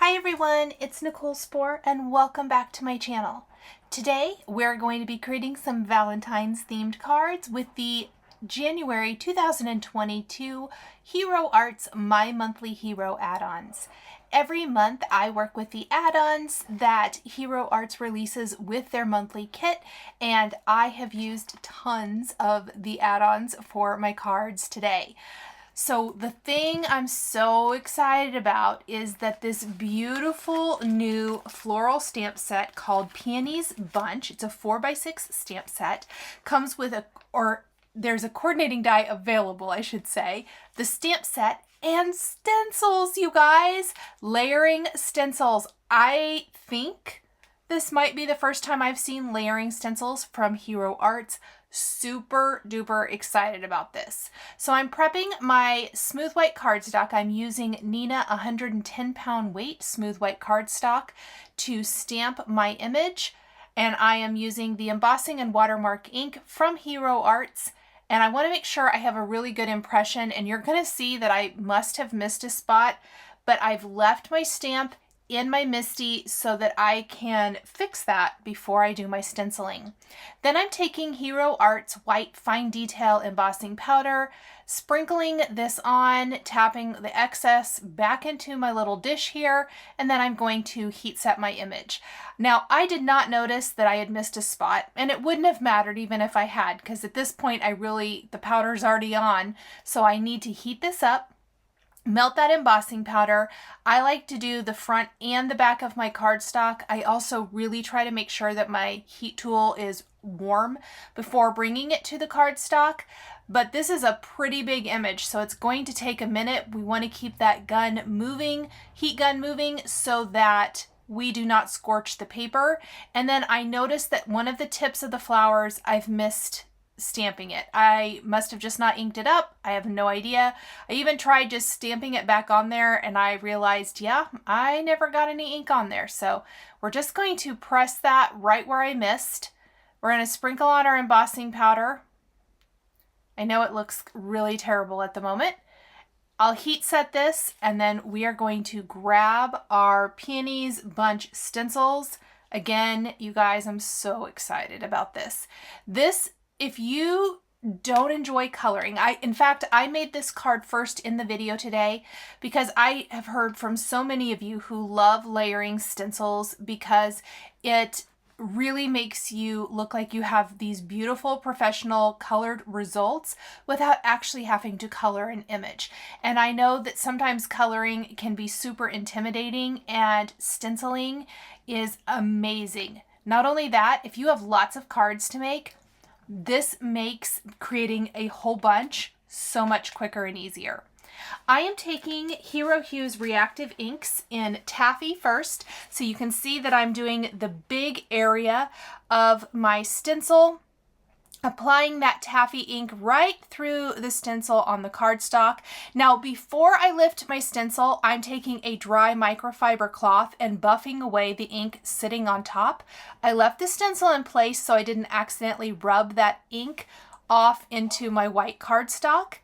Hi everyone, it's Nichol Spohr and welcome back to my channel. Today we're going to be creating some Valentine's themed cards with the January 2022 Hero Arts My Monthly Hero add-ons. Every month I work with the add-ons that Hero Arts releases with their monthly kit, and I have used tons of the add-ons for my cards today. So the thing I'm so excited about is that this beautiful new floral stamp set called Peonies Bunch, it's a 4x6 stamp set, comes with there's a coordinating die available, I should say, the stamp set and stencils, you guys, layering stencils. I think this might be the first time I've seen layering stencils from Hero Arts. Super duper excited about this. So I'm prepping my smooth white cardstock. I'm using Nina 110-pound weight smooth white cardstock to stamp my image, and I am using the embossing and watermark ink from Hero Arts, and I want to make sure I have a really good impression, and you're going to see that I must have missed a spot, but I've left my stamp in my MISTI so that I can fix that before I do my stenciling. Then I'm taking Hero Arts white fine detail embossing powder, sprinkling this on, tapping the excess back into my little dish here, and then I'm going to heat set my image. Now, I did not notice that I had missed a spot, and it wouldn't have mattered even if I had, because at this point the powder's already on, so I need to heat this up. Melt that embossing powder. I like to do the front and the back of my cardstock. I also really try to make sure that my heat tool is warm before bringing it to the cardstock. But this is a pretty big image, so it's going to take a minute. We want to keep that gun moving, heat gun moving, so that we do not scorch the paper. And then I noticed that one of the tips of the flowers I've missed stamping it. I must have just not inked it up. I have no idea. I even tried just stamping it back on there, and I realized, yeah, I never got any ink on there. So we're just going to press that right where I missed. We're going to sprinkle on our embossing powder. I know it looks really terrible at the moment. I'll heat set this, and then we are going to grab our Peonies Bunch stencils. Again, you guys, I'm so excited about this. If you don't enjoy coloring, in fact, I made this card first in the video today because I have heard from so many of you who love layering stencils because it really makes you look like you have these beautiful professional colored results without actually having to color an image. And I know that sometimes coloring can be super intimidating, and stenciling is amazing. Not only that, if you have lots of cards to make, this makes creating a whole bunch so much quicker and easier. I am taking Hero Hue's reactive inks in taffy first, so you can see that I'm doing the big area of my stencil, applying that taffy ink right through the stencil on the cardstock. Now, before I lift my stencil, I'm taking a dry microfiber cloth and buffing away the ink sitting on top. I left the stencil in place so I didn't accidentally rub that ink off into my white cardstock.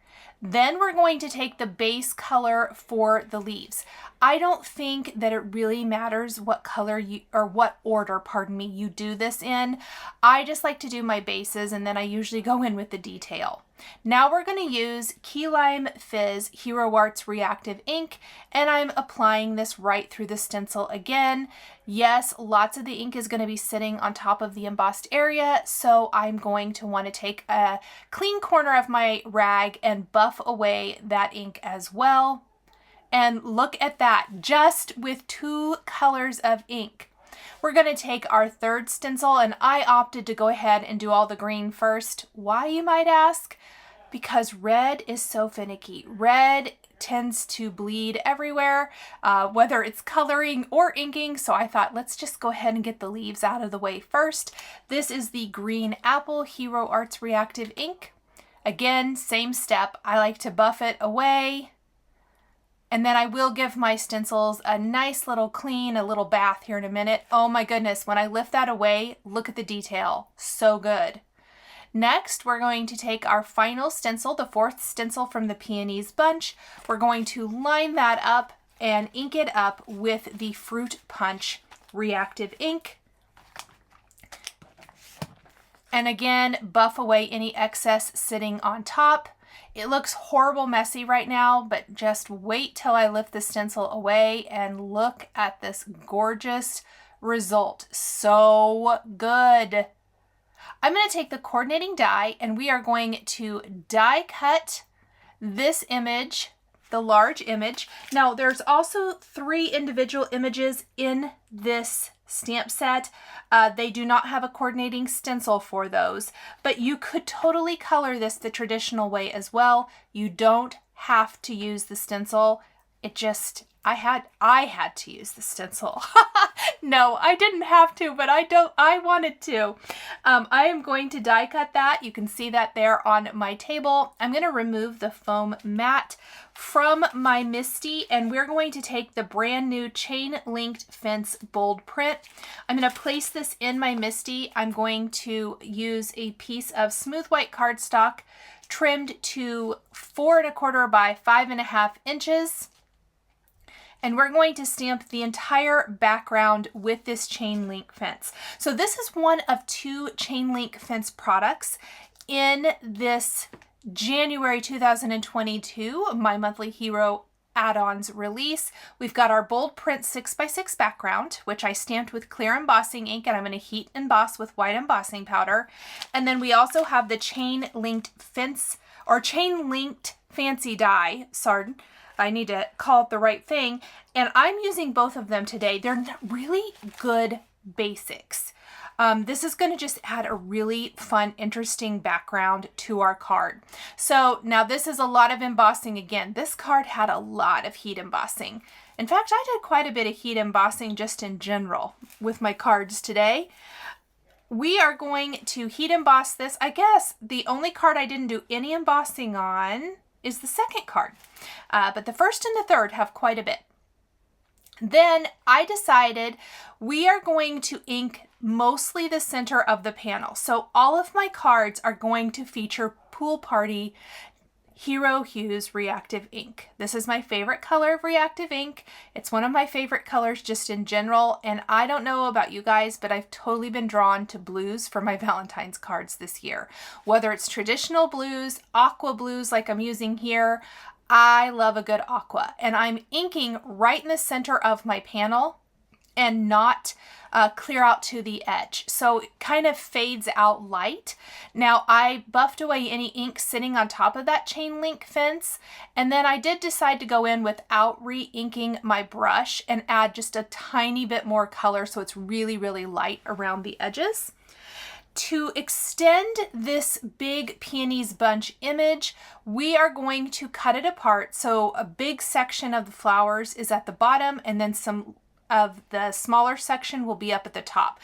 Then we're going to take the base color for the leaves. I don't think that it really matters what color what order, you do this in. I just like to do my bases, and then I usually go in with the detail. Now we're going to use Key Lime Fizz Hero Arts Reactive Ink, and I'm applying this right through the stencil again. Yes, lots of the ink is going to be sitting on top of the embossed area, so I'm going to want to take a clean corner of my rag and buff away that ink as well. And look at that, just with 2 colors of ink. We're going to take our third stencil, and I opted to go ahead and do all the green first. Why, you might ask? Because red is so finicky. Red tends to bleed everywhere, whether it's coloring or inking, so I thought let's just go ahead and get the leaves out of the way first. This is the Green Apple Hero Arts Reactive Ink. Again, same step. I like to buff it away. And then I will give my stencils a nice little clean, a little bath here in a minute. Oh my goodness, when I lift that away, look at the detail. So good. Next, we're going to take our final stencil, the 4th stencil from the Peonies Bunch. We're going to line that up and ink it up with the Fruit Punch reactive ink. And again, buff away any excess sitting on top. It looks horrible messy right now, but just wait till I lift the stencil away and look at this gorgeous result. So good. I'm going to take the coordinating die and we are going to die cut this image, the large image. Now there's also 3 individual images in this stamp set. They do not have a coordinating stencil for those, but you could totally color this the traditional way as well. You don't have to use the stencil. It just, I had to use the stencil. No, I didn't have to, but I wanted to. I am going to die cut that. You can see that there on my table. I'm going to remove the foam mat from my MISTI, and we're going to take the brand new chain linked fence bold print. I'm going to place this in my MISTI. I'm going to use a piece of smooth white cardstock trimmed to 4 1/4 by 5 1/2 inches. And we're going to stamp the entire background with this chain link fence. So this is one of 2 chain link fence products in this January 2022 My Monthly Hero add-ons release. We've got our bold print 6x6 background, which I stamped with clear embossing ink, and I'm going to heat emboss with white embossing powder. And then we also have the chain linked fence, or chain linked fancy die, sorry, I need to call it the right thing, and I'm using both of them today. They're really good basics. This is going to just add a really fun, interesting background to our card. So now this is a lot of embossing again. This card had a lot of heat embossing. In fact, I did quite a bit of heat embossing just in general with my cards today. We are going to heat emboss this. I guess the only card I didn't do any embossing on is the second card. But the first and the third have quite a bit. Then I decided we are going to ink mostly the center of the panel. So all of my cards are going to feature Pool Party Hero Hues reactive ink. This is my favorite color of reactive ink. It's one of my favorite colors just in general, and I don't know about you guys, but I've totally been drawn to blues for my Valentine's cards this year. Whether it's traditional blues, aqua blues like I'm using here, I love a good aqua, and I'm inking right in the center of my panel and not clear out to the edge. So it kind of fades out light. Now I buffed away any ink sitting on top of that chain link fence, and then I did decide to go in without re-inking my brush and add just a tiny bit more color so it's really, really light around the edges. To extend this big Peonies bunch image, we are going to cut it apart. So a big section of the flowers is at the bottom, and then some of the smaller section will be up at the top.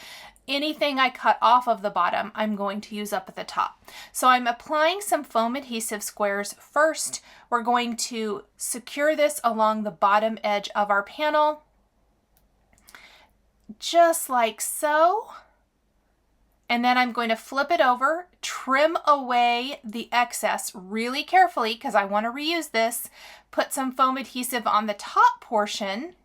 Anything I cut off of the bottom, I'm going to use up at the top. So I'm applying some foam adhesive squares first. We're going to secure this along the bottom edge of our panel, just like so. And then I'm going to flip it over, trim away the excess really carefully because I want to reuse this, put some foam adhesive on the top portion,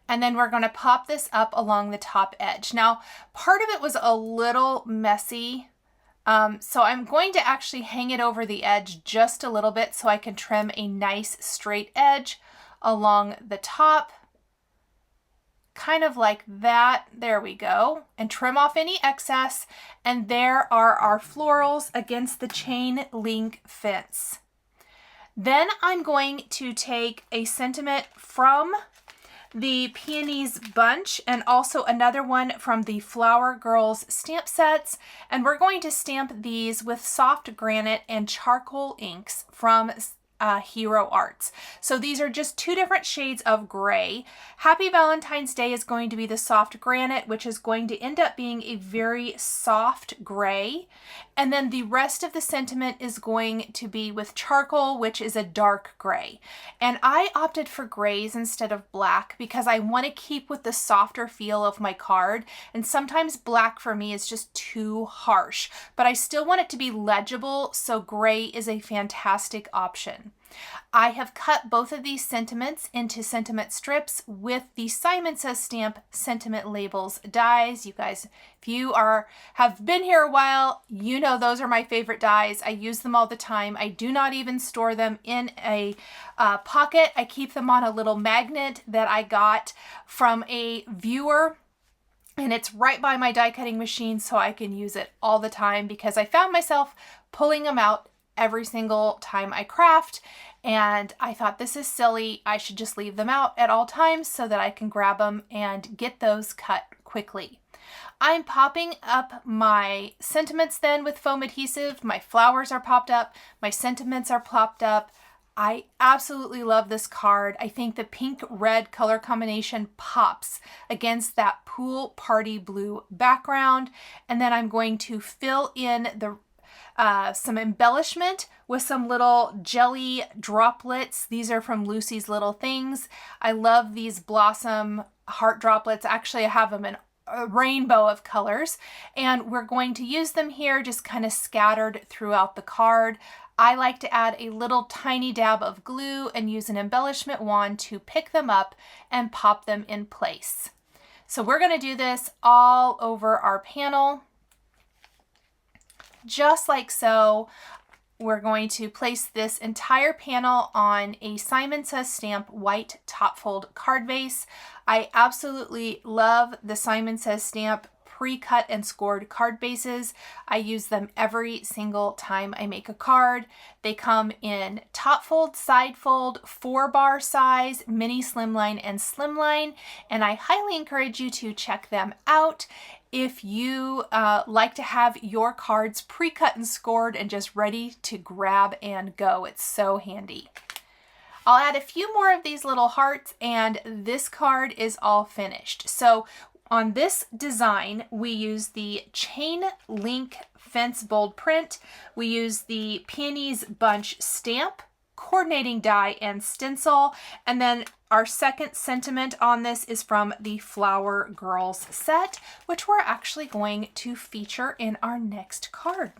and then we're going to pop this up along the top edge. Now, part of it was a little messy, so I'm going to actually hang it over the edge just a little bit so I can trim a nice straight edge along the top. Kind of like that. There we go. And trim off any excess. And there are our florals against the chain link fence. Then I'm going to take a sentiment from the Peonies bunch and also another one from the Flower Girls stamp sets. And we're going to stamp these with soft granite and charcoal inks from Hero Arts. So these are just 2 different shades of gray. Happy Valentine's Day is going to be the soft granite, which is going to end up being a very soft gray. And then the rest of the sentiment is going to be with charcoal, which is a dark gray. And I opted for grays instead of black because I want to keep with the softer feel of my card. And sometimes black for me is just too harsh, but I still want it to be legible, so gray is a fantastic option. I have cut both of these sentiments into sentiment strips with the Simon Says Stamp sentiment labels dies. You guys, if you have been here a while, you know those are my favorite dies. I use them all the time. I do not even store them in a pocket. I keep them on a little magnet that I got from a viewer. And it's right by my die cutting machine, so I can use it all the time because I found myself pulling them out every single time I craft. And I thought, this is silly. I should just leave them out at all times so that I can grab them and get those cut quickly. I'm popping up my sentiments then with foam adhesive. My flowers are popped up. My sentiments are popped up. I absolutely love this card. I think the pink-red color combination pops against that pool party blue background. And then I'm going to fill in the some embellishment with some little jelly droplets. These are from Lucy's Little Things. I love these blossom heart droplets. Actually, I have them in a rainbow of colors, and we're going to use them here just kind of scattered throughout the card. I like to add a little tiny dab of glue and use an embellishment wand to pick them up and pop them in place. So we're going to do this all over our panel. Just like so. We're going to place this entire panel on a Simon Says Stamp white top fold card base. I absolutely love the Simon Says Stamp pre-cut and scored card bases. I use them every single time I make a card. They come in top fold, side fold, 4-bar size, mini slimline, and slimline, and I highly encourage you to check them out if you like to have your cards pre-cut and scored and just ready to grab and go. It's so handy. I'll add a few more of these little hearts and this card is all finished. So on this design, we use the Chain Link Fence Bold Print. We use the Peonies Bunch Stamp, Coordinating Die, and Stencil. And then our second sentiment on this is from the Flower Girls set, which we're actually going to feature in our next card.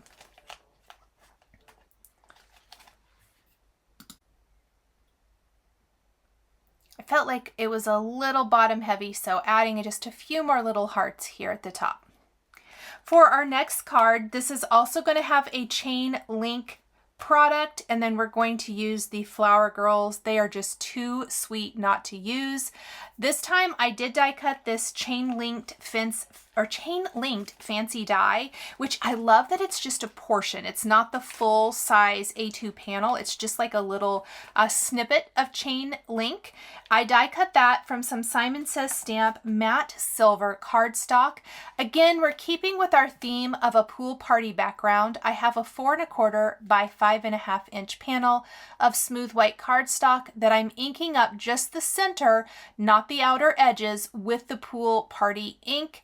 I felt like it was a little bottom heavy, so adding just a few more little hearts here at the top. For our next card, this is also going to have a chain link product, and then we're going to use the Flower Girls. They are just too sweet not to use. This time I did die cut this chain linked fancy die, which I love that it's just a portion. It's not the full size A2 panel. It's just like a little snippet of chain link. I die cut that from some Simon Says Stamp matte silver cardstock. Again, we're keeping with our theme of a pool party background. I have a 4 1/4 by 5.5 inch panel of smooth white cardstock that I'm inking up just the center, not the outer edges, with the pool party ink.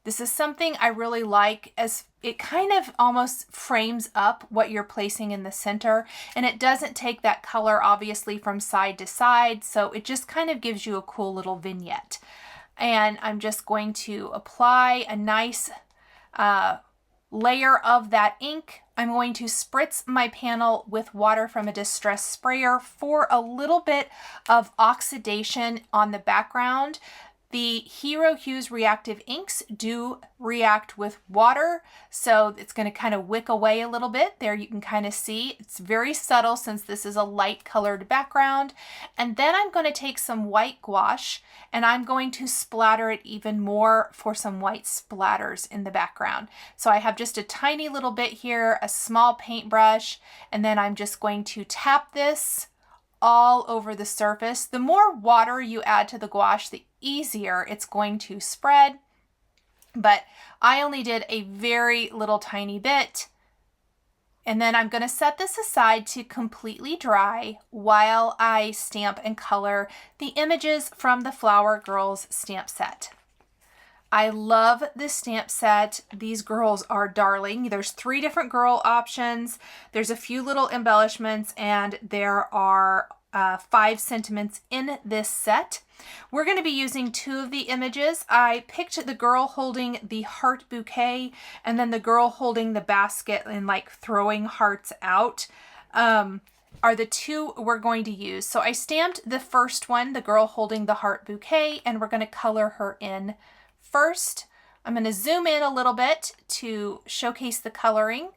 This is something I really like, as it kind of almost frames up what you're placing in the center, and it doesn't take that color obviously from side to side, so it just kind of gives you a cool little vignette. And I'm just going to apply a nice layer of that ink. I'm going to spritz my panel with water from a distress sprayer for a little bit of oxidation on the background. The Hero Hues reactive inks do react with water, so it's going to kind of wick away a little bit. There you can kind of see it's very subtle since this is a light colored background. And then I'm going to take some white gouache and I'm going to splatter it even more for some white splatters in the background. So I have just a tiny little bit here, a small paintbrush, and then I'm just going to tap this all over the surface. The more water you add to the gouache, the easier it's going to spread. But I only did a very little tiny bit. And then I'm going to set this aside to completely dry while I stamp and color the images from the Flower Girls stamp set. I love this stamp set. These girls are darling. There's 3 different girl options. There's a few little embellishments, and there are 5 sentiments in this set. We're going to be using 2 of the images. I picked the girl holding the heart bouquet and then the girl holding the basket and like throwing hearts out. are the two we're going to use. So I stamped the first one, the girl holding the heart bouquet, and we're going to color her in first. I'm going to zoom in a little bit to showcase the coloring.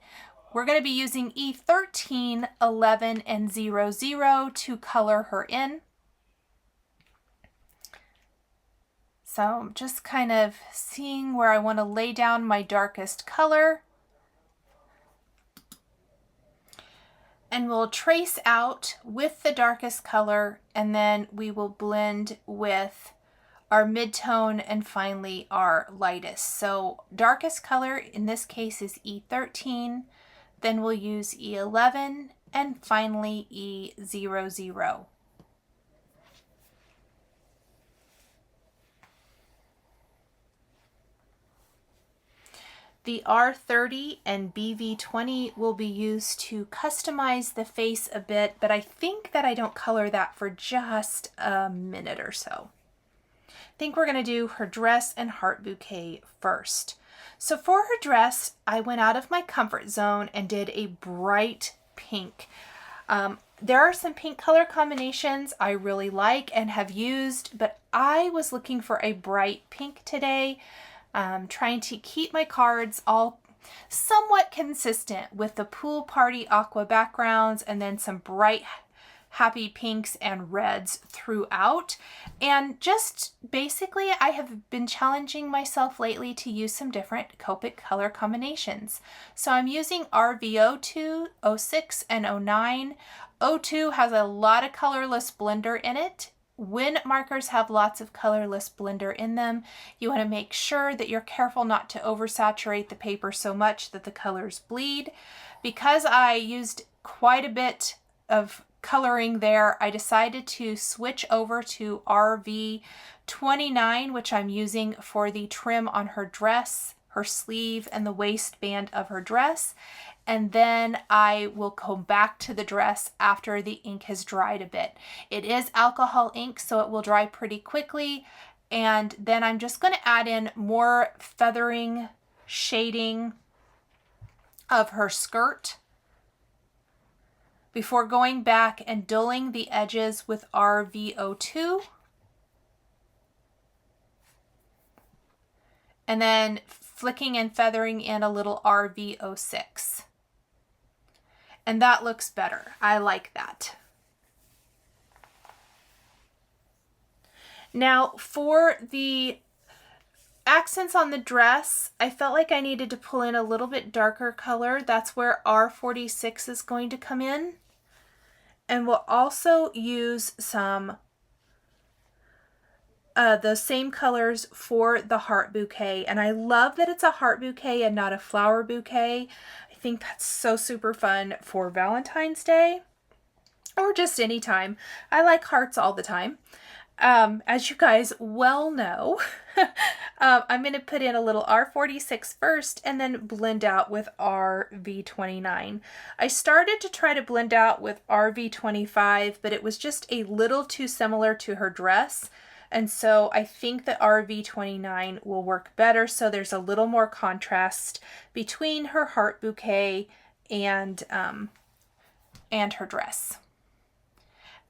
We're going to be using E13, 11, and 00 to color her in. So I'm just kind of seeing where I want to lay down my darkest color. And we'll trace out with the darkest color, and then we will blend with our mid-tone and finally our lightest. So darkest color in this case is E13, then we'll use E11, and finally E00. The R30 and BV20 will be used to customize the face a bit, but I think that I don't color that for just a minute or so. I think we're going to do her dress and heart bouquet first. So for her dress, I went out of my comfort zone and did a bright pink. There are some pink color combinations I really like and have used, but I was looking for a bright pink today. Trying to keep my cards all somewhat consistent with the pool party aqua backgrounds and then some bright happy pinks and reds throughout. And just basically I have been challenging myself lately to use some different Copic color combinations. So I'm using RV02, 06, and 09. 02 has a lot of colorless blender in it. When markers have lots of colorless blender in them, you want to make sure that you're careful not to oversaturate the paper so much that the colors bleed. Because I used quite a bit of coloring there, I decided to switch over to RV29, which I'm using for the trim on her dress, her sleeve, and the waistband of her dress. And then I will go back to the dress after the ink has dried a bit. It is alcohol ink, so it will dry pretty quickly. And then I'm just going to add in more feathering, shading of her skirt before going back and dulling the edges with RV02. And then flicking and feathering in a little RV06. And that looks better. I like that. Now for the accents on the dress, I felt like I needed to pull in a little bit darker color. That's where R46 is going to come in. And we'll also use some those same colors for the heart bouquet. And I love that it's a heart bouquet and not a flower bouquet. I think that's so super fun for Valentine's Day or just any time. I like hearts all the time. As you guys well know, I'm going to put in a little R46 first and then blend out with RV29. I started to try to blend out with RV25, but it was just a little too similar to her dress. And so I think that RV29 will work better, so there's a little more contrast between her heart bouquet and her dress.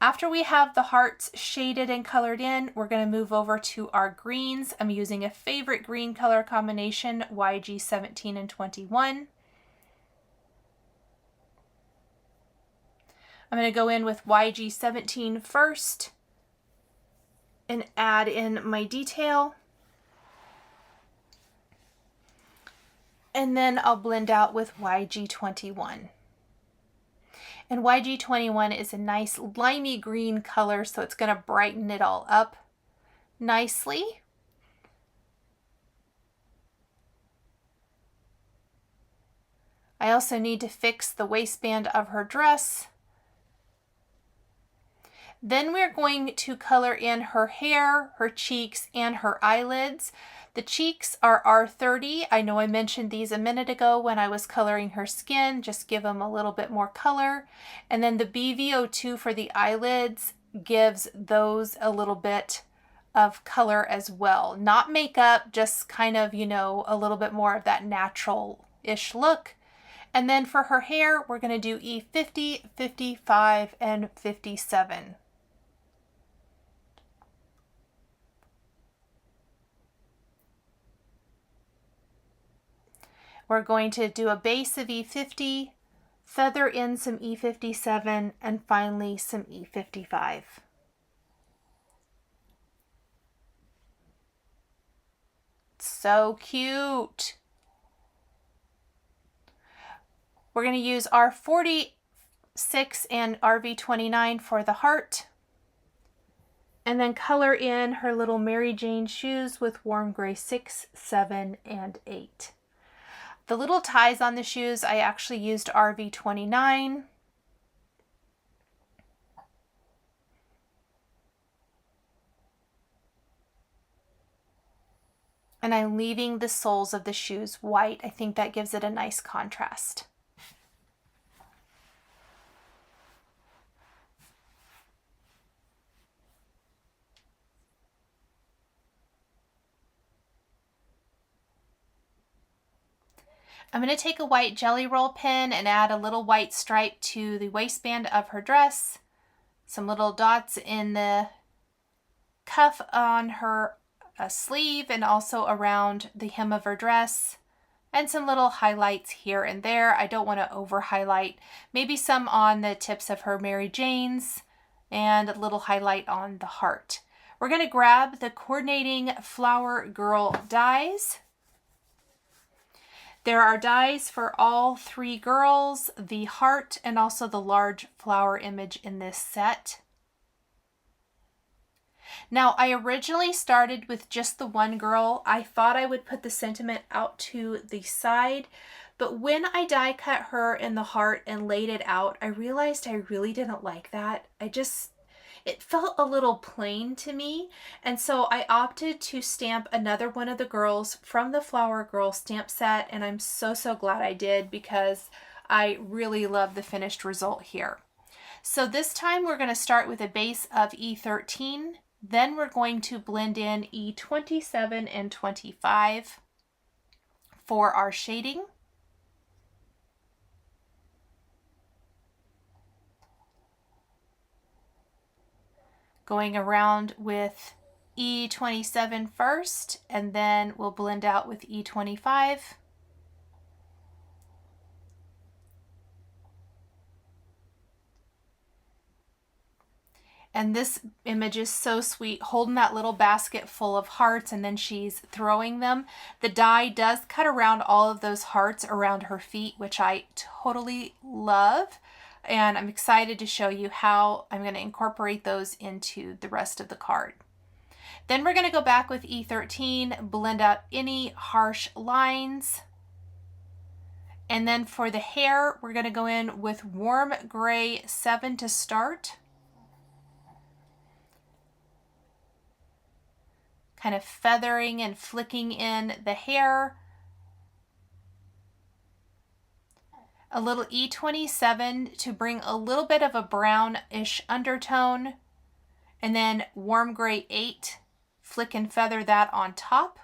After we have the hearts shaded and colored in, we're going to move over to our greens. I'm using a favorite green color combination, YG17 and 21. I'm going to go in with YG17 first and add in my detail. And then I'll blend out with YG21. And YG21 is a nice limey green color, so it's going to brighten it all up nicely. I also need to fix the waistband of her dress. Then we're going to color in her hair, her cheeks, and her eyelids. The cheeks are R30. I know I mentioned these a minute ago when I was coloring her skin. Just give them a little bit more color. And then the BV02 for the eyelids gives those a little bit of color as well. Not makeup, just kind of, you know, a little bit more of that natural-ish look. And then for her hair, we're going to do E50, 55, and 57. We're going to do a base of E50, feather in some E57, and finally some E55. So cute. We're going to use our 46 and RV29 for the heart. And then color in her little Mary Jane shoes with warm gray 6, 7, and 8. The little ties on the shoes, I actually used RV29. And I'm leaving the soles of the shoes white. I think that gives it a nice contrast. I'm going to take a white jelly roll pen and add a little white stripe to the waistband of her dress, some little dots in the cuff on her sleeve and also around the hem of her dress, and some little highlights here and there. I don't want to over highlight, maybe some on the tips of her Mary Janes and a little highlight on the heart. We're going to grab the coordinating Flower Girl dies. There are dies for all three girls, the heart, and also the large flower image in this set. Now, I originally started with just the one girl. I thought I would put the sentiment out to the side, but when I die cut her in the heart and laid it out, I realized I really didn't like that. It felt a little plain to me, and so I opted to stamp another one of the girls from the Flower Girl stamp set, and I'm so glad I did because I really love the finished result here. So this time we're going to start with a base of E13, then we're going to blend in E27 and 25 for our shading. Going around with E27 first, and then we'll blend out with E25. And this image is so sweet, holding that little basket full of hearts, and then she's throwing them. The die does cut around all of those hearts around her feet, which I totally love. And I'm excited to show you how I'm going to incorporate those into the rest of the card. Then we're going to go back with E13, blend out any harsh lines. And then for the hair, we're going to go in with warm gray 7 to start. Kind of feathering and flicking in the hair. A little E27 to bring a little bit of a brownish undertone, and then warm gray 8, flick and feather that on top.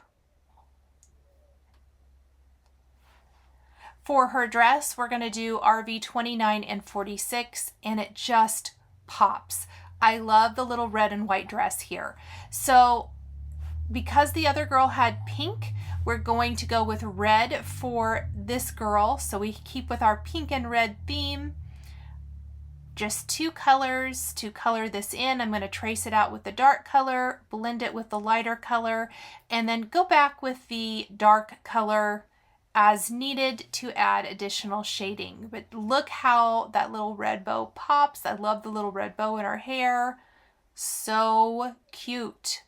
For her dress, we're going to do RV29 and 46, and it just pops. I love the little red and white dress here. So because the other girl had pink, we're going to go with red for this girl. So we keep with our pink and red theme. Just 2 colors to color this in. I'm going to trace it out with the dark color, blend it with the lighter color, and then go back with the dark color as needed to add additional shading. But look how that little red bow pops. I love the little red bow in her hair. So cute.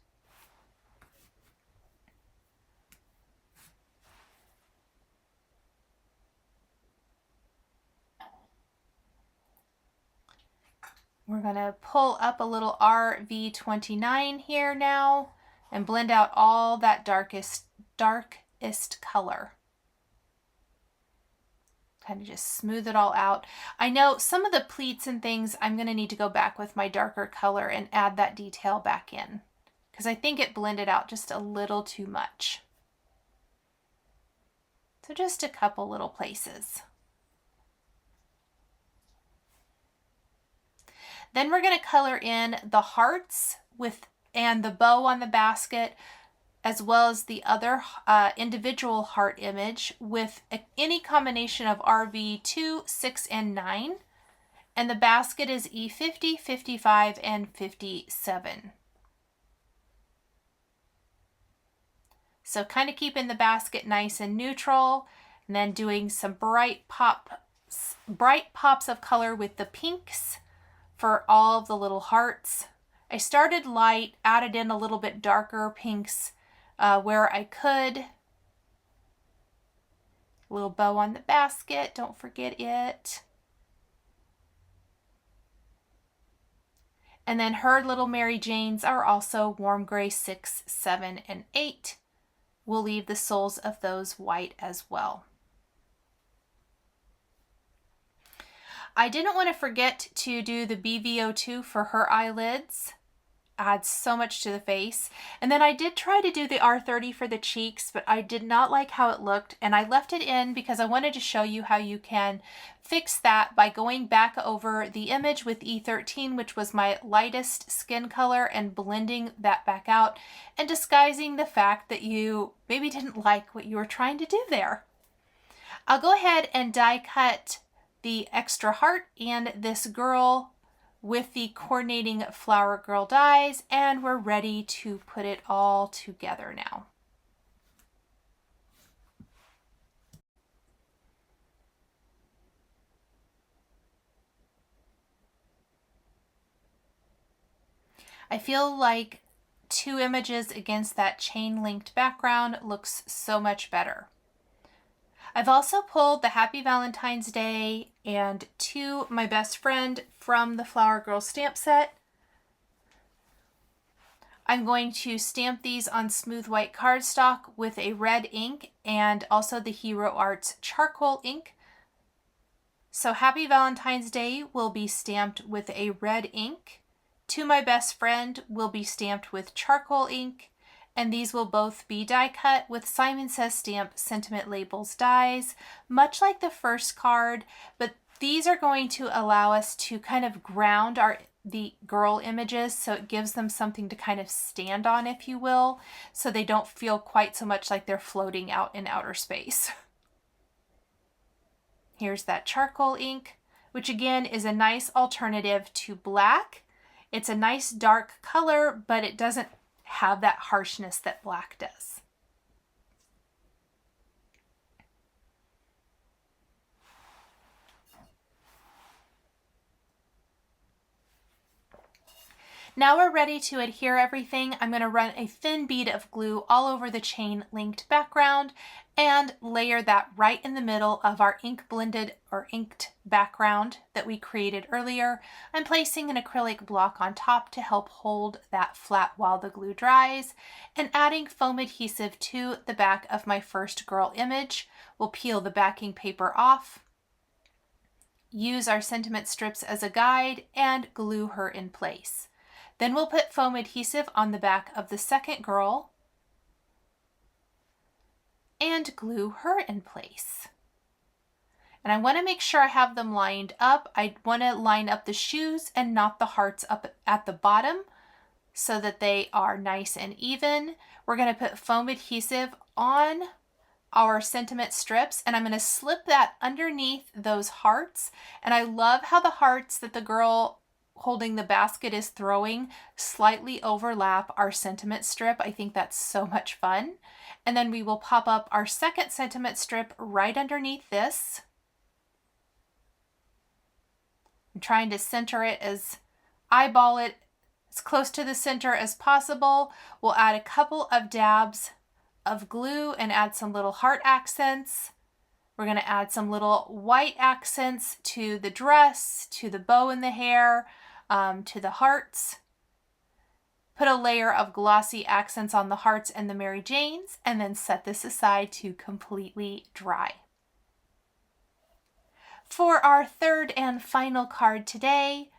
We're going to pull up a little RV29 here now and blend out all that darkest color. Kind of just smooth it all out. I know some of the pleats and things I'm going to need to go back with my darker color and add that detail back in because I think it blended out just a little too much. So just a couple little places. Then we're going to color in the hearts and the bow on the basket, as well as the other individual heart image with any combination of RV 2, 6, and 9. And the basket is E50, 55, and 57. So kind of keeping the basket nice and neutral, and then doing some bright pops of color with the pinks for all of the little hearts. I started light, added in a little bit darker pinks where I could. A little bow on the basket, don't forget it. And then her little Mary Janes are also warm gray 6, 7, and 8. We'll leave the soles of those white as well. I didn't want to forget to do the BVO2 for her eyelids. Adds so much to the face. And then I did try to do the R30 for the cheeks, but I did not like how it looked, and I left it in because I wanted to show you how you can fix that by going back over the image with E13, which was my lightest skin color, and blending that back out and disguising the fact that you maybe didn't like what you were trying to do there. I'll go ahead and die cut the extra heart and this girl with the coordinating flower girl dies, and we're ready to put it all together now. I feel like 2 images against that chain linked background looks so much better. I've also pulled the Happy Valentine's Day and 2 My Best Friend from the Flower Girl stamp set. I'm going to stamp these on smooth white cardstock with a red ink and also the Hero Arts charcoal ink. So Happy Valentine's Day will be stamped with a red ink. To My Best Friend will be stamped with charcoal ink. And these will both be die cut with Simon Says Stamp Sentiment Labels dies, much like the first card, but these are going to allow us to kind of ground the girl images, so it gives them something to kind of stand on, if you will, so they don't feel quite so much like they're floating out in outer space. Here's that charcoal ink, which again is a nice alternative to black. It's a nice dark color, but it doesn't have that harshness that black does. Now we're ready to adhere everything. I'm going to run a thin bead of glue all over the chain linked background and layer that right in the middle of our ink blended or inked background that we created earlier. I'm placing an acrylic block on top to help hold that flat while the glue dries, and adding foam adhesive to the back of my first girl image. We'll peel the backing paper off, use our sentiment strips as a guide, and glue her in place. Then we'll put foam adhesive on the back of the second girl and glue her in place. And I want to make sure I have them lined up. I want to line up the shoes and not the hearts up at the bottom so that they are nice and even. We're going to put foam adhesive on our sentiment strips, and I'm going to slip that underneath those hearts. And I love how the hearts that the girl holding the basket is throwing slightly overlap our sentiment strip. I think that's so much fun. And then we will pop up our second sentiment strip right underneath this. I'm trying to center it eyeball it as close to the center as possible. We'll add a couple of dabs of glue and add some little heart accents. We're going to add some little white accents to the dress, to the bow in the hair, to the hearts. Put a layer of glossy accents on the hearts and the Mary Janes, and then set this aside to completely dry. For our third and final card today,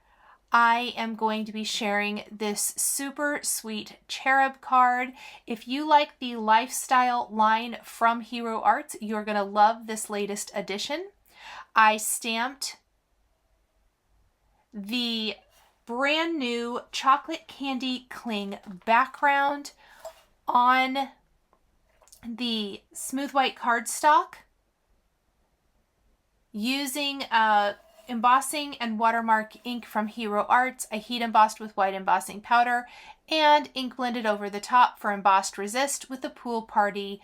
I am going to be sharing this super sweet Cherub card. If you like the lifestyle line from Hero Arts, you're going to love this latest edition. I stamped the brand new chocolate candy cling background on the smooth white cardstock using embossing and watermark ink from Hero Arts. I heat embossed with white embossing powder and ink blended over the top for embossed resist with the Pool Party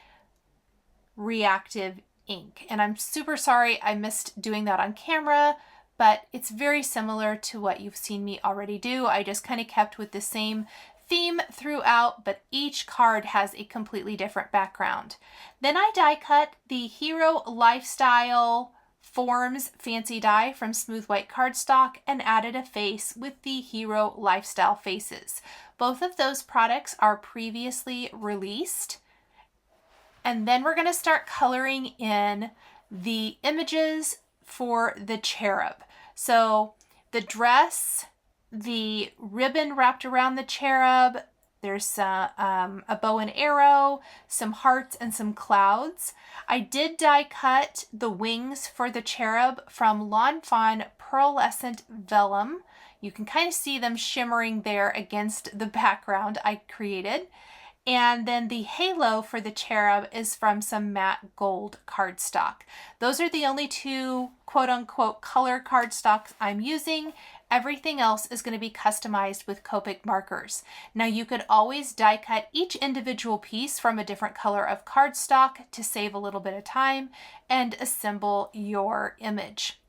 reactive ink. And I'm super sorry I missed doing that on camera, but it's very similar to what you've seen me already do. I just kind of kept with the same theme throughout, but each card has a completely different background. Then I die cut the Hero Lifestyle Forms Fancy Die from Smooth White cardstock and added a face with the Hero Lifestyle faces. Both of those products are previously released. And then we're going to start coloring in the images for the cherub. So the dress, the ribbon wrapped around the cherub, there's a bow and arrow, some hearts, and some clouds. I did die cut the wings for the cherub from Lawn Fawn Pearlescent Vellum. You can kind of see them shimmering there against the background I created. And then the halo for the cherub is from some matte gold cardstock. Those are the only two quote-unquote color cardstocks I'm using. Everything else is going to be customized with Copic markers. Now you could always die cut each individual piece from a different color of cardstock to save a little bit of time and assemble your image.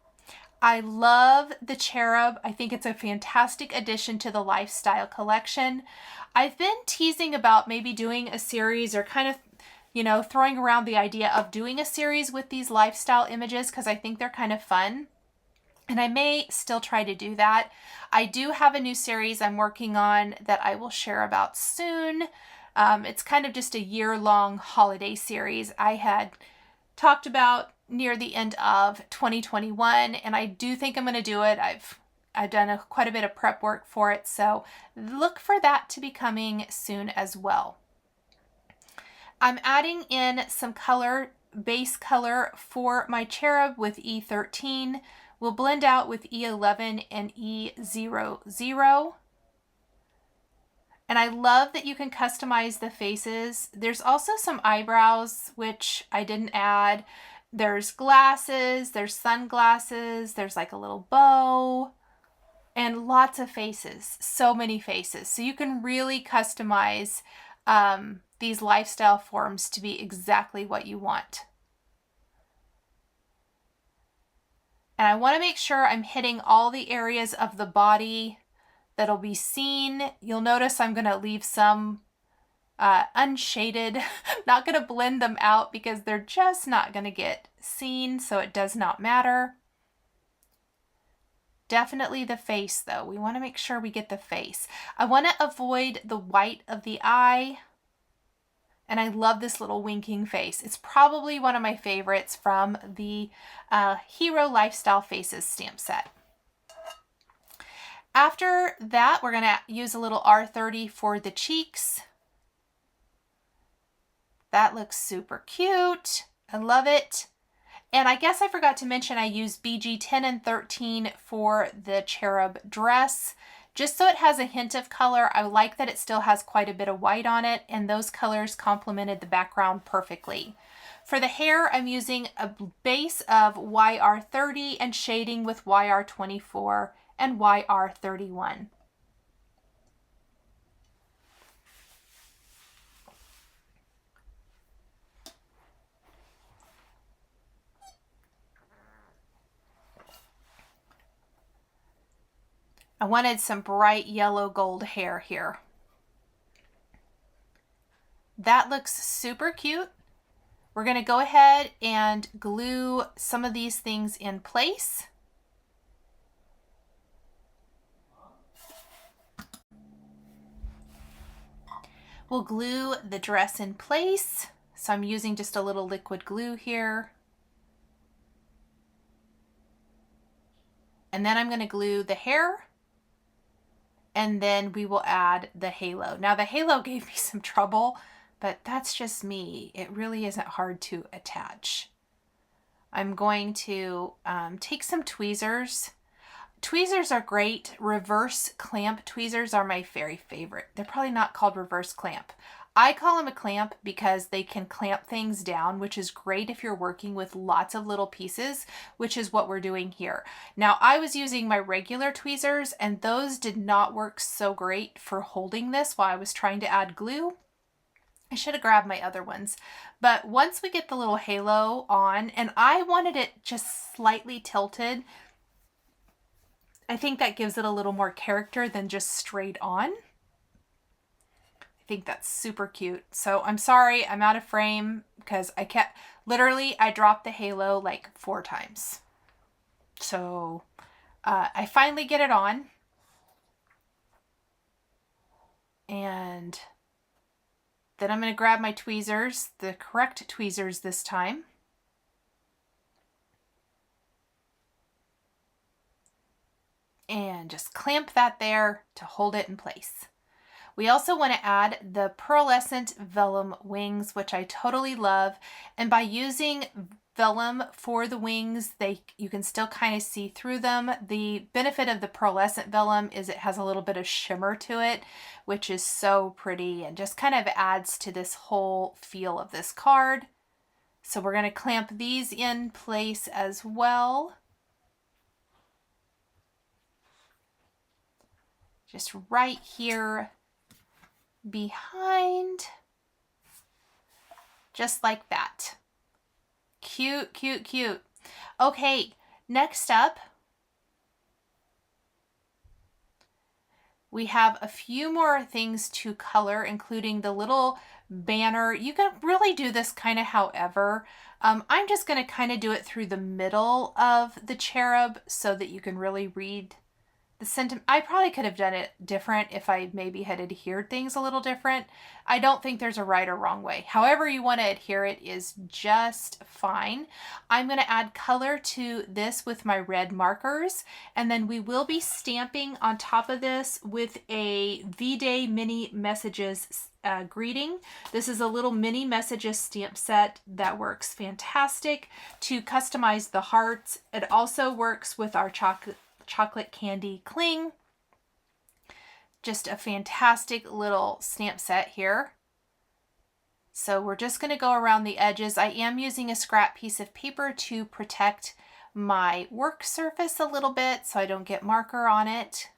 I love the cherub. I think it's a fantastic addition to the lifestyle collection. I've been teasing about maybe doing a series or kind of, you know, throwing around the idea of doing a series with these lifestyle images because I think they're kind of fun. And I may still try to do that. I do have a new series I'm working on that I will share about soon. It's kind of just a year-long holiday series I had talked about near the end of 2021, and I do think I'm going to do it. I've done quite a bit of prep work for it, so look for that to be coming soon as well. I'm adding in some color, base color for my cherub with E13. We'll blend out with E11 and E00. And I love that you can customize the faces. There's also some eyebrows, which I didn't add. There's glasses, there's sunglasses, there's like a little bow, and lots of faces, so many faces. So you can really customize these lifestyle forms to be exactly what you want. And I want to make sure I'm hitting all the areas of the body that'll be seen. You'll notice I'm going to leave some unshaded. I'm not going to blend them out because they're just not going to get seen, so it does not matter. Definitely the face though. We want to make sure we get the face. I want to avoid the white of the eye. And I love this little winking face. It's probably one of my favorites from the Hero Lifestyle Faces stamp set. After that, we're going to use a little R30 for the cheeks. That looks super cute. I love it. And I guess I forgot to mention I used BG 10 and 13 for the cherub dress. Just so it has a hint of color. I like that it still has quite a bit of white on it, and those colors complemented the background perfectly. For the hair, I'm using a base of YR30 and shading with YR24 and YR31. I wanted some bright yellow gold hair here. That looks super cute. We're going to go ahead and glue some of these things in place. We'll glue the dress in place. So I'm using just a little liquid glue here. And then I'm going to glue the hair. And then we will add the halo. Now the halo gave me some trouble, but that's just me. It really isn't hard to attach. I'm going to take some tweezers. Tweezers are great. Reverse clamp tweezers are my very favorite. They're probably not called reverse clamp. I call them a clamp because they can clamp things down, which is great if you're working with lots of little pieces, which is what we're doing here. Now, I was using my regular tweezers and those did not work so great for holding this while I was trying to add glue. I should have grabbed my other ones. But once we get the little halo on, and I wanted it just slightly tilted, I think that gives it a little more character than just straight on. I think that's super cute. So I'm sorry, I'm out of frame because I dropped the halo like 4 times. So I finally get it on. And then I'm going to grab my tweezers, the correct tweezers this time. And just clamp that there to hold it in place. We also want to add the pearlescent vellum wings, which I totally love. And by using vellum for the wings, you can still kind of see through them. The benefit of the pearlescent vellum is it has a little bit of shimmer to it, which is so pretty and just kind of adds to this whole feel of this card. So we're going to clamp these in place as well. Just right here behind, just like that. Cute, cute, cute. Okay, next up, we have a few more things to color, including the little banner. You can really do this kind of however. I'm just going to kind of do it through the middle of the cherub so that you can really read the sentiment. I probably could have done it different if I maybe had adhered things a little different. I don't think there's a right or wrong way. However you want to adhere it is just fine. I'm going to add color to this with my red markers, and then we will be stamping on top of this with a V-Day mini messages greeting. This is a little mini messages stamp set that works fantastic to customize the hearts. It also works with our chocolate candy cling. Just a fantastic little stamp set here. So we're just going to go around the edges. I am using a scrap piece of paper to protect my work surface a little bit so I don't get marker on it.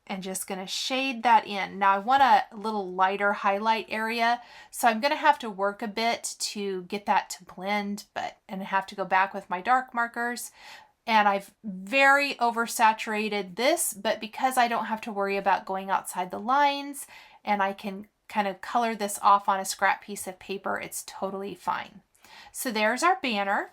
And just going to shade that in. Now I want a little lighter highlight area, so I'm going to have to work a bit to get that to blend, and I have to go back with my dark markers. And I've very oversaturated this, but because I don't have to worry about going outside the lines and I can kind of color this off on a scrap piece of paper, it's totally fine. So there's our banner.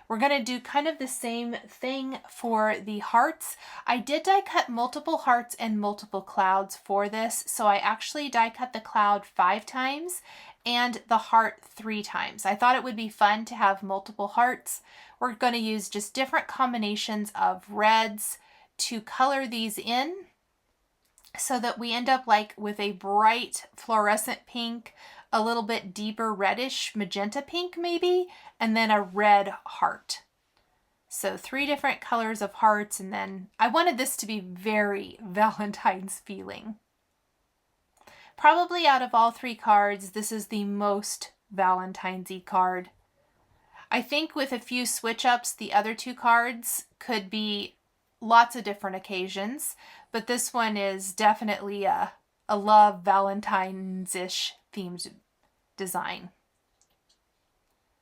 We're going to do kind of the same thing for the hearts. I did die cut multiple hearts and multiple clouds for this, so I actually die cut the cloud 5 times and the heart 3 times. I thought it would be fun to have multiple hearts. We're going to use just different combinations of reds to color these in so that we end up like with a bright fluorescent pink, a little bit deeper reddish magenta pink maybe, and then a red heart. So 3 different colors of hearts, and then I wanted this to be very Valentine's feeling. Probably out of all 3 cards, this is the most Valentine's-y card. I think with a few switch ups, the other 2 cards could be lots of different occasions, but this one is definitely a love Valentine's-ish themed design.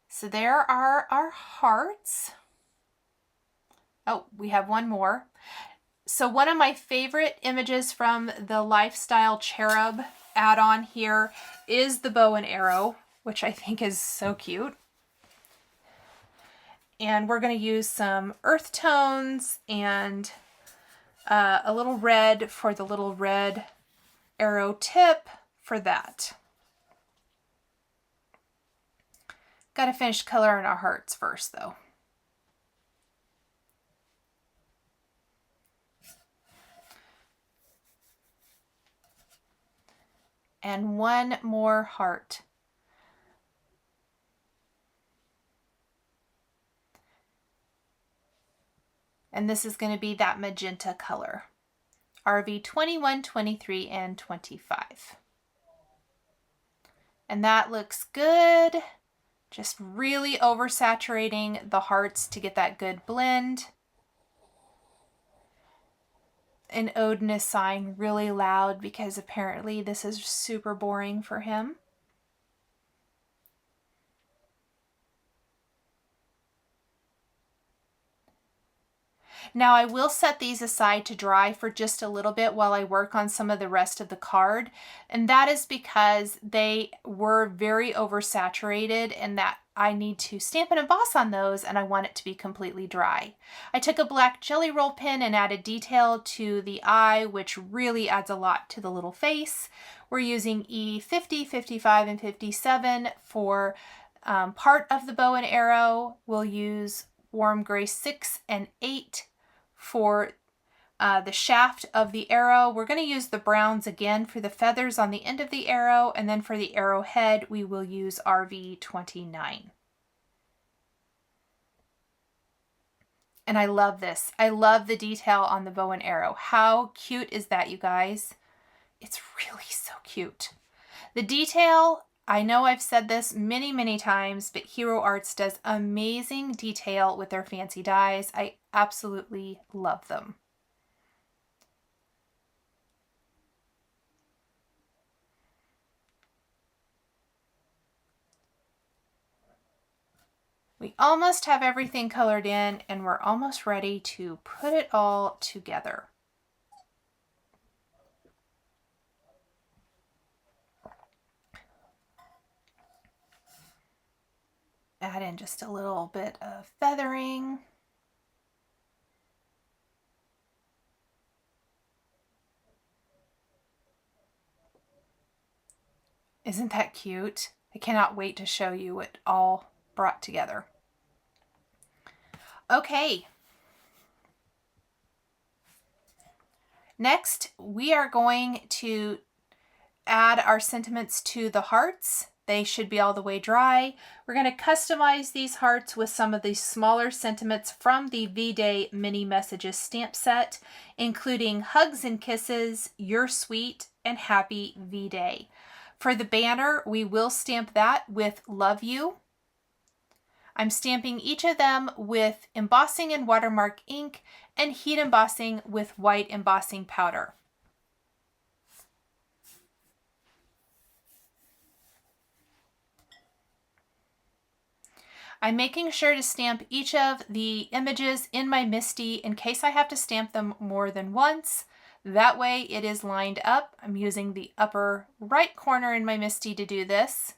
So there are our hearts. Oh, we have one more. So one of my favorite images from the Lifestyle Cherub add-on here is the bow and arrow, which I think is so cute. And we're going to use some earth tones and a little red for the little red arrow tip for that. Got to finish coloring our hearts first though. And one more heart. And this is going to be that magenta color. RV 21, 23, and 25. And that looks good. Just really oversaturating the hearts to get that good blend. And Odin is sighing really loud because apparently this is super boring for him. Now I will set these aside to dry for just a little bit while I work on some of the rest of the card. And that is because they were very oversaturated and that I need to stamp and emboss on those and I want it to be completely dry. I took a black jelly roll pen and added detail to the eye, which really adds a lot to the little face. We're using E50, 55, and 57 for part of the bow and arrow. We'll use warm gray 6 and 8 for the shaft of the arrow. We're going to use the browns again for the feathers on the end of the arrow, and then for the arrowhead we will use RV 29. And I love this. I love the detail on the bow and arrow. How cute is that, you guys? It's really so cute. The detail, I know I've said this many times, but Hero Arts does amazing detail with their fancy dies. I absolutely love them. We almost have everything colored in and we're almost ready to put it all together. Add in just a little bit of feathering. Isn't that cute? I cannot wait to show you it all brought together. Okay. Next, we are going to add our sentiments to the hearts. They should be all the way dry. We're going to customize these hearts with some of these smaller sentiments from the V-Day Mini Messages stamp set, including Hugs and Kisses, You're Sweet, and Happy V-Day. For the banner, we will stamp that with Love You. I'm stamping each of them with embossing and watermark ink and heat embossing with white embossing powder. I'm making sure to stamp each of the images in my MISTI in case I have to stamp them more than once. That way it is lined up. I'm using the upper right corner in my MISTI to do this.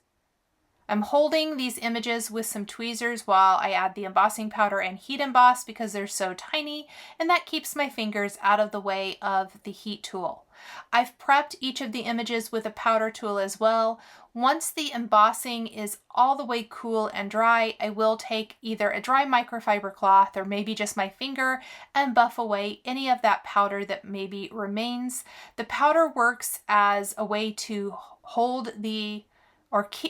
I'm holding these images with some tweezers while I add the embossing powder and heat emboss because they're so tiny, and that keeps my fingers out of the way of the heat tool. I've prepped each of the images with a powder tool as well. Once the embossing is all the way cool and dry, I will take either a dry microfiber cloth or maybe just my finger and buff away any of that powder that maybe remains. The powder works as a way to hold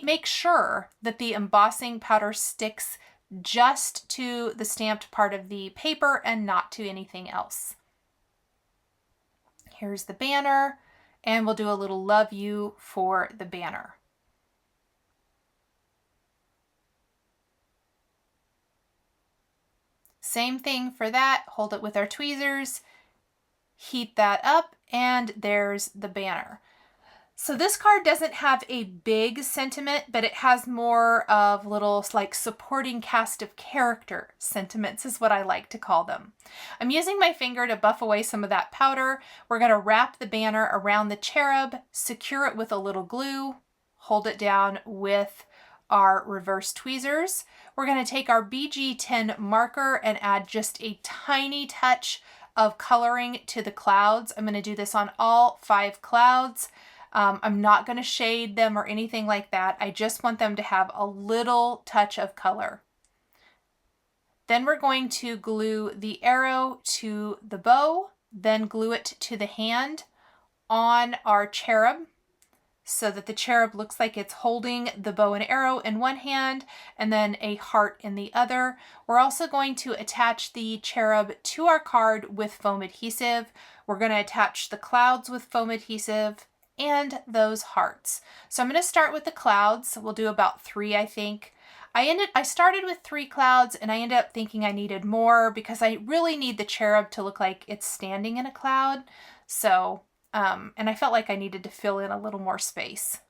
make sure that the embossing powder sticks just to the stamped part of the paper and not to anything else. Here's the banner, and we'll do a little Love You for the banner. Same thing for that, hold it with our tweezers, heat that up, and there's the banner. So this card doesn't have a big sentiment, but it has more of little like supporting cast of character sentiments is what I like to call them. I'm using my finger to buff away some of that powder. We're going to wrap the banner around the cherub, secure it with a little glue, hold it down with our reverse tweezers. We're going to take our BG10 marker and add just a tiny touch of coloring to the clouds. I'm going to do this on all 5 clouds. I'm not going to shade them or anything like that. I just want them to have a little touch of color. Then we're going to glue the arrow to the bow, then glue it to the hand on our cherub. so that the cherub looks like it's holding the bow and arrow in one hand and then a heart in the other. We're also going to attach the cherub to our card with foam adhesive. We're going to attach the clouds with foam adhesive and those hearts. So I'm going to start with the clouds. We'll do about 3, I think. I started with 3 clouds and I ended up thinking I needed more because I really need the cherub to look like it's standing in a cloud. So and I felt like I needed to fill in a little more space.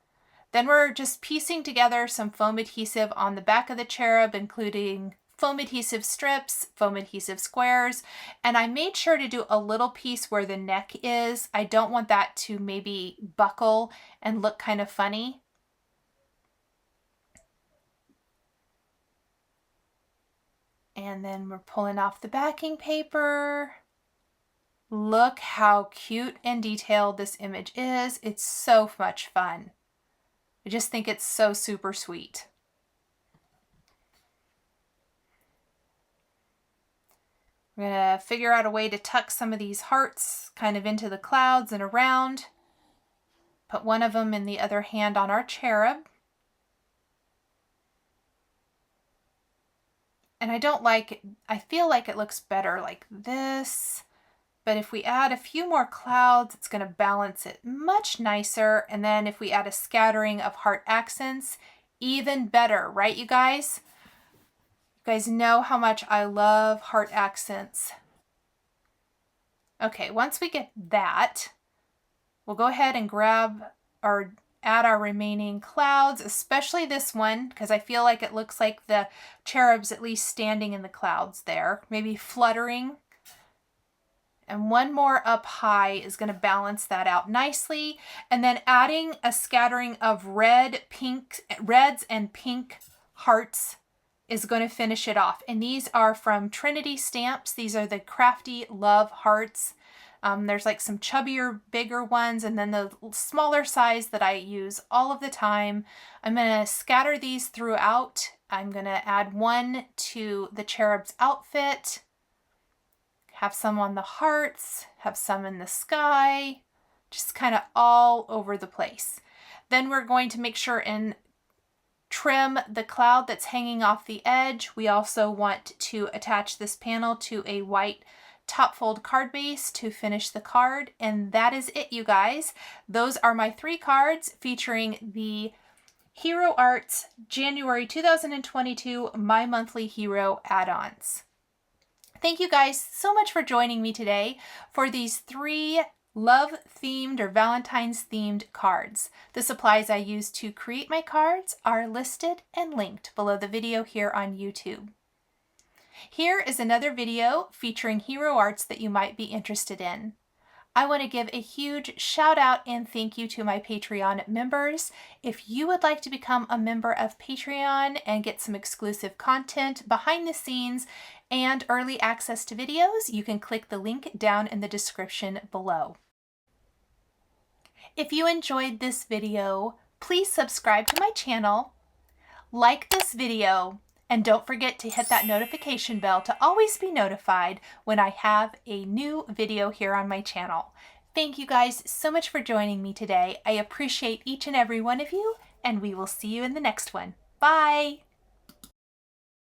Then we're just piecing together some foam adhesive on the back of the cherub, including foam adhesive strips, foam adhesive squares, and I made sure to do a little piece where the neck is. I don't want that to maybe buckle and look kind of funny. And then we're pulling off the backing paper. Look how cute and detailed this image is. It's so much fun. I just think it's so super sweet. We're going to figure out a way to tuck some of these hearts kind of into the clouds and around. Put one of them in the other hand on our cherub. And I feel like it looks better like this. But if we add a few more clouds, it's going to balance it much nicer. And then if we add a scattering of heart accents, even better, right, you guys? You guys know how much I love heart accents. Okay, once we get that, we'll go ahead and grab or add our remaining clouds, especially this one, because I feel like it looks like the cherub's at least standing in the clouds there, maybe fluttering. And one more up high is going to balance that out nicely. And then adding a scattering of reds and pink hearts is going to finish it off. And these are from Trinity Stamps. These are the Crafty Love Hearts. There's like some chubbier, bigger ones, and then the smaller size that I use all of the time. I'm going to scatter these throughout. I'm going to add one to the cherub's outfit. Have some on the hearts, have some in the sky, just kind of all over the place. Then we're going to make sure and trim the cloud that's hanging off the edge. We also want to attach this panel to a white top fold card base to finish the card. And that is it, you guys. Those are my 3 cards featuring the Hero Arts January 2022 My Monthly Hero add-ons. Thank you guys so much for joining me today for these 3 love-themed or Valentine's-themed cards. The supplies I use to create my cards are listed and linked below the video here on YouTube. Here is another video featuring Hero Arts that you might be interested in. I want to give a huge shout out and thank you to my Patreon members. If you would like to become a member of Patreon and get some exclusive content behind the scenes and early access to videos, you can click the link down in the description below. If you enjoyed this video, please subscribe to my channel, like this video, and don't forget to hit that notification bell to always be notified when I have a new video here on my channel. Thank you guys so much for joining me today. I appreciate each and every one of you, and we will see you in the next one. Bye!